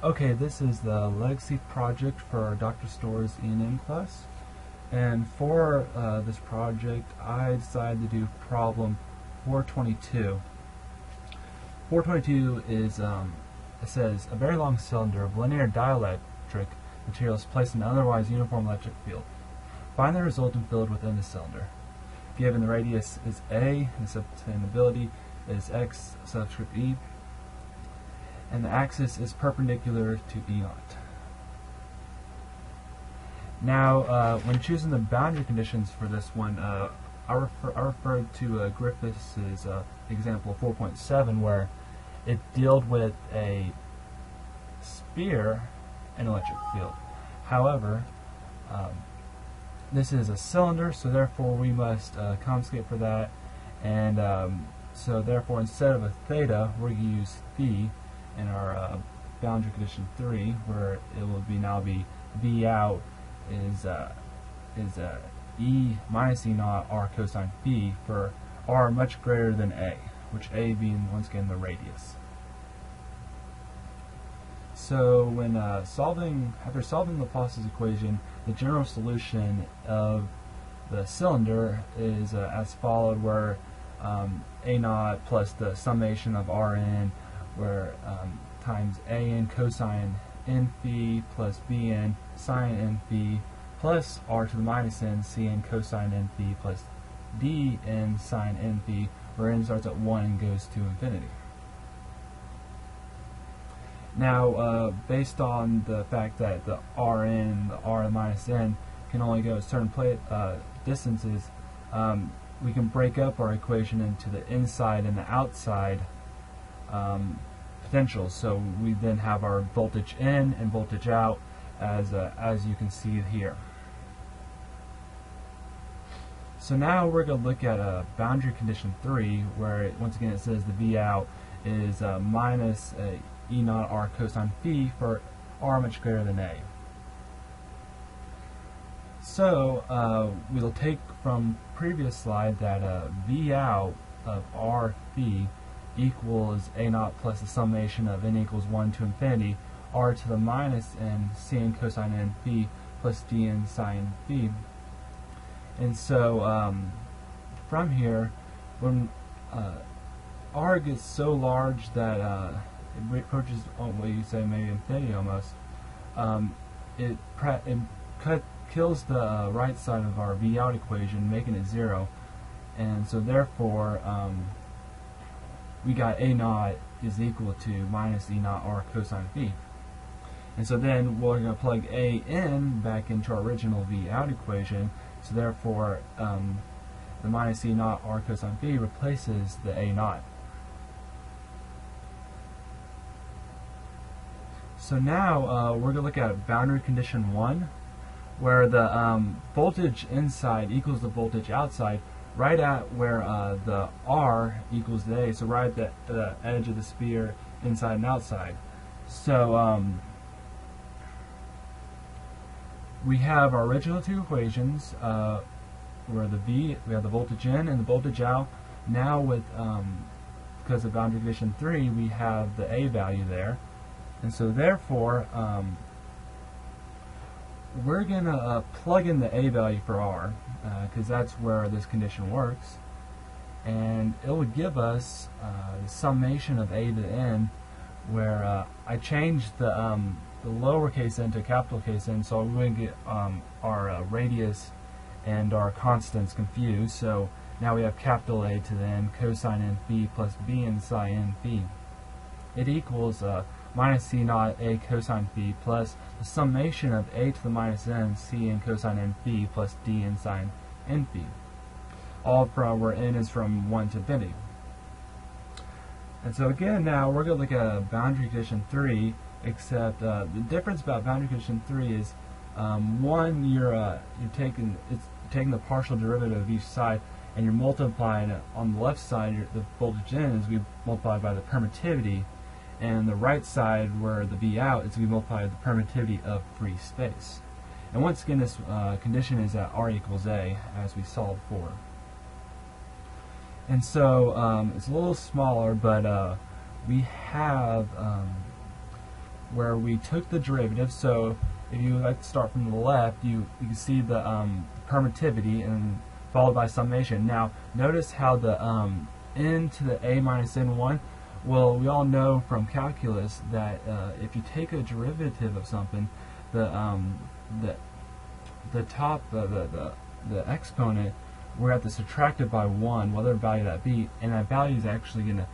Okay, this is the legacy project for our Dr. Store's E&M class. And for this project, I decided to do problem 422. 422 is, it says, a very long cylinder of linear dielectric material is placed in an otherwise uniform electric field. Find the resultant field within the cylinder. Given the radius is A, and the subtendability is X subscript E, and the axis is perpendicular to E naught. Now, when choosing the boundary conditions for this one, I referred to Griffith's example 4.7, where it dealt with a sphere and electric field. However, this is a cylinder, so therefore we must compensate for that, and so therefore instead of a theta, we're going to use phi in our boundary condition 3, where it will now be V out is E minus E naught R cosine phi for R much greater than A, which A being once again the radius. So when after solving Laplace's equation, the general solution of the cylinder is as followed, where A naught plus the summation of Rn, where times An cosine n phi plus Bn sine n phi plus R to the minus n Cn cosine n phi plus Dn sine n phi, where n starts at 1 and goes to infinity. Now, based on the fact that the Rn, the R minus n, can only go certain distances, we can break up our equation into the inside and the outside potentials. So we then have our voltage in and voltage out, as you can see here. So now we're going to look at boundary condition 3, where once again it says the V out is minus E naught R cosine phi for R much greater than A. So we'll take from previous slide that V out of R phi equals A naught plus the summation of n equals 1 to infinity R to the minus n Cn cosine n phi plus Dn sine phi. And so from here, when R gets so large that it approaches what you say maybe infinity almost, it kills the right side of our V out equation, making it 0, and so therefore we got A naught is equal to minus E naught R cosine phi. And so then we're going to plug A in back into our original V out equation, so therefore the minus E naught R cosine phi replaces the A naught. So now we're going to look at boundary condition 1, where the voltage inside equals the voltage outside, right at where the R equals the A, so right at the edge of the sphere inside and outside. So we have our original two equations, where we have the voltage in and the voltage out. Now with because of boundary condition 3, we have the A value there. And so therefore, we're going to plug in the A value for R, because that's where this condition works. And it would give us the summation of A to N, where I changed the lowercase n to capital case N, so we wouldn't get our radius and our constants confused. So now we have capital A to the N cosine n phi plus B n sine n phi. It equals minus C naught A cosine phi plus the summation of A to the minus n C n cosine n phi plus D n sine n phi, all from where n is from 1 to infinity. And so again, now we're going to look at boundary condition 3, except the difference about boundary condition 3 is one, you're taking the partial derivative of each side, and you're multiplying it. On the left side, the voltage in is going to be multiplied by the permittivity, and the right side, where the V out, is going to be multiplied by the permittivity of free space. And once again, this condition is at R equals A, as we saw before. And so it's a little smaller, but we have where we took the derivative. So if you like to start from the left, you can see the permittivity and followed by summation. Now notice how the n to the a minus n1, well, we all know from calculus that if you take a derivative of something, the top the exponent, we're going to have to subtract it by 1, whatever value that be, and that value is actually going to,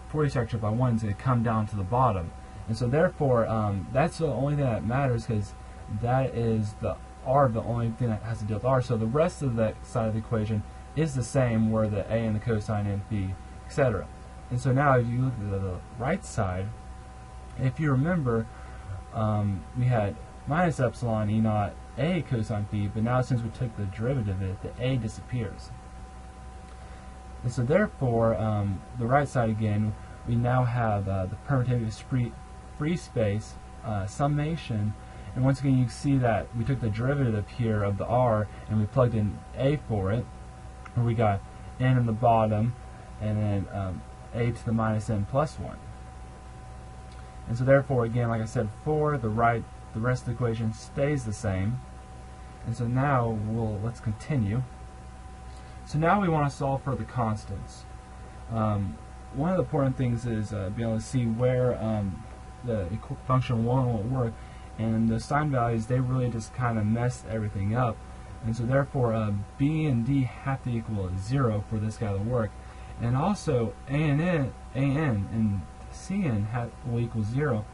before you subtract it by 1, is going to come down to the bottom. And so therefore, that's the only thing that matters, because that is the r, the only thing that has to deal with r. So the rest of that side of the equation is the same, where the a and the cosine and b, etc. And so now if you look at the right side, if you remember, we had minus epsilon e naught a cosine phi, but now since we took the derivative of it, the a disappears. And so therefore, the right side again, we now have the permittivity of free space summation, and once again you can see that we took the derivative here of the r and we plugged in a for it, where we got n in the bottom and then a to the minus n plus 1. And so therefore, again, like I said before, the rest of the equation stays the same. And so now let's continue. So now we want to solve for the constants. One of the important things is being able to see where the function 1 won't work, and the sign values, they really just kind of mess everything up. And so therefore, b and d have to equal 0 for this guy to work. And also a and cn will equal 0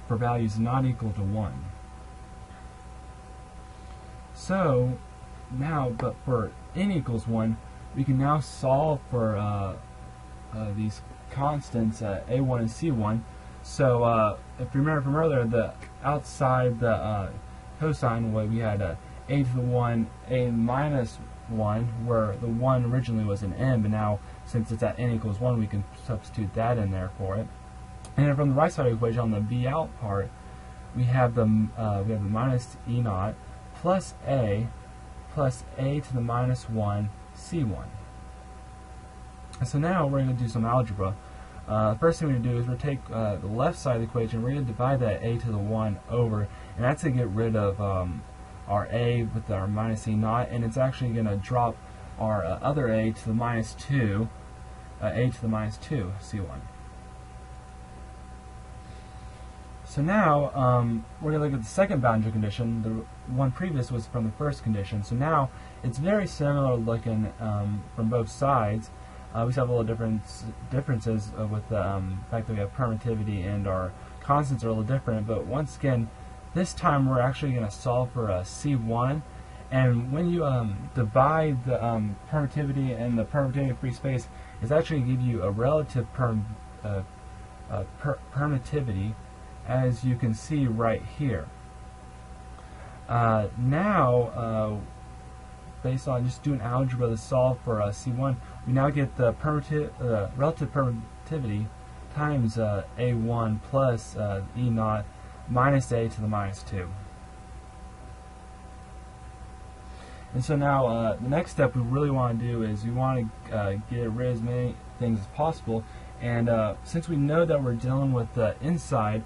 for values not equal to 1. So now, but for n equals 1, we can now solve for these constants a1 and c1. So if you remember from earlier, the outside the cosine, we had a to the 1, a minus 1, where the 1 originally was an n, but now since it's at n equals 1, we can substitute that in there for it. And then from the right side of the equation, on the b out part, we have the minus e naught plus a to the minus 1 c1. And so now we're going to do some algebra. The first thing we're going to do is we're going to take the left side of the equation, we're going to divide that a to the 1 over, and that's to get rid of our a with our minus e naught, and it's actually going to drop our other a to the minus 2, a to the minus 2 c1. So now we're going to look at the second boundary condition. The one previous was from the first condition. So now it's very similar looking from both sides. We just have a little differences with the fact that we have permittivity and our constants are a little different. But once again, this time we're actually going to solve for C1. And when you divide the permittivity and the permittivity of free space, it's actually going to give you a relative permittivity, as you can see right here. Now, based on just doing algebra to solve for C1, we now get the relative permittivity times A1 plus E naught minus A to the minus 2. And so now the next step we really want to do is we want to get rid of as many things as possible. And since we know that we're dealing with the inside,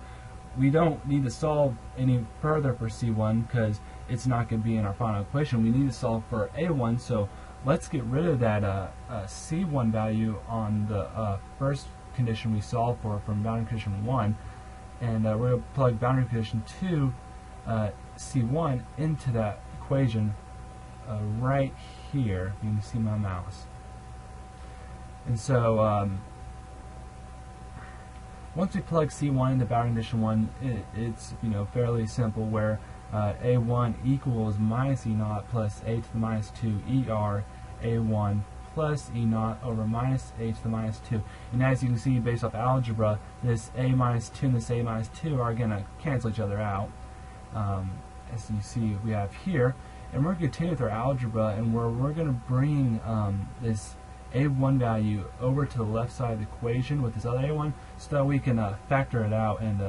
we don't need to solve any further for C1 because it's not going to be in our final equation. We need to solve for A1, so let's get rid of that C1 value on the first condition we solved for from boundary condition 1, and we're going to plug boundary condition 2 C1 into that equation right here. You can see my mouse. And so once we plug C1 into boundary condition 1, it's fairly simple, where A1 equals minus E naught plus A to the minus 2 ER A1 plus E naught over minus A to the minus 2. And as you can see, based off algebra, this A minus 2 and this A minus 2 are going to cancel each other out, as you see we have here. And we're going to continue with our algebra, and we're going to bring this A1 value over to the left side of the equation with this other A1, so that we can factor it out and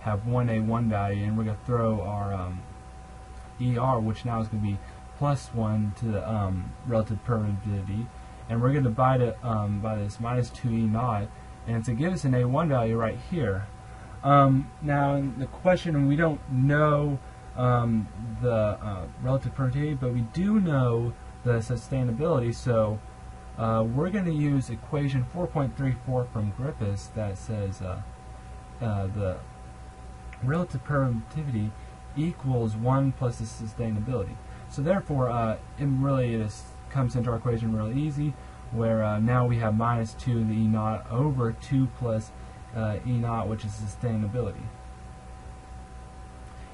have one A1 value, and we're going to throw our ER, which now is going to be plus 1 to the relative permittivity, and we're going to divide it by this minus 2 E naught, and to give us an A1 value right here, Now, in the question, we don't know the relative permittivity, but we do know the sustainability, so we're going to use equation 4.34 from Griffiths that says the relative permittivity equals 1 plus the sustainability. So therefore, it comes into our equation really easy, where now we have minus 2 the E naught over 2 plus E naught, which is sustainability.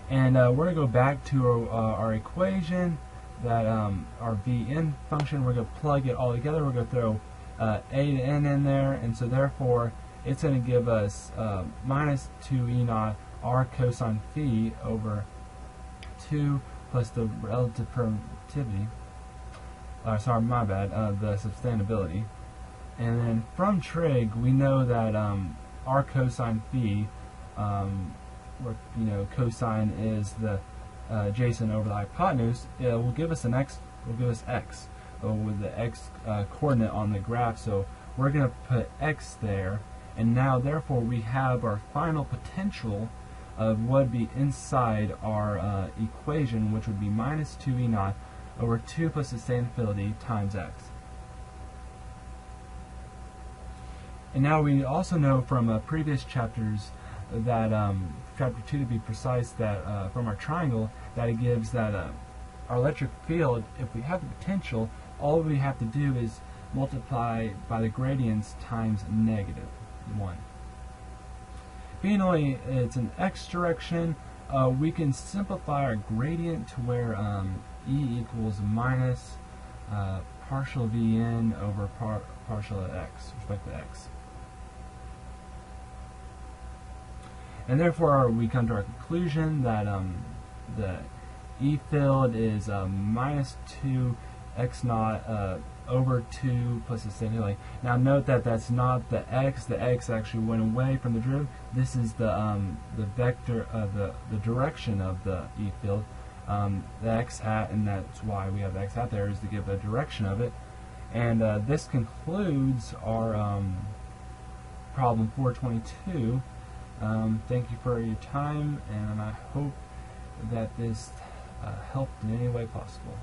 And we're going to go back to our equation, that our Vn function. We're going to plug it all together. We're going to throw A to N in there, and so therefore it's going to give us minus 2 E naught R cosine phi over 2 plus the relative permittivity. Sorry, my bad, the sustainability. And then from trig, we know that R cosine phi, cosine is the adjacent over the hypotenuse. It will give us x with the x coordinate on the graph. So we're going to put x there, and now therefore we have our final potential of what would be inside our equation, which would be minus 2 E naught over 2 plus sustainability times x. And now we also know from previous chapters that, chapter 2 to be precise, that from our triangle, that it gives that our electric field, if we have the potential, all we have to do is multiply by the gradients times negative 1. Being only it's an x direction, we can simplify our gradient to where E equals minus partial Vn over partial x, respect to x. And therefore we come to our conclusion that the E field is minus 2 x naught over 2 plus the sustainability. Now note that that's not the x. The x actually went away from the derivative. This is the vector, the direction of the E field. The x hat, and that's why we have the x hat there, is to give a direction of it. And this concludes our problem 422. Thank you for your time, and I hope that this helped in any way possible.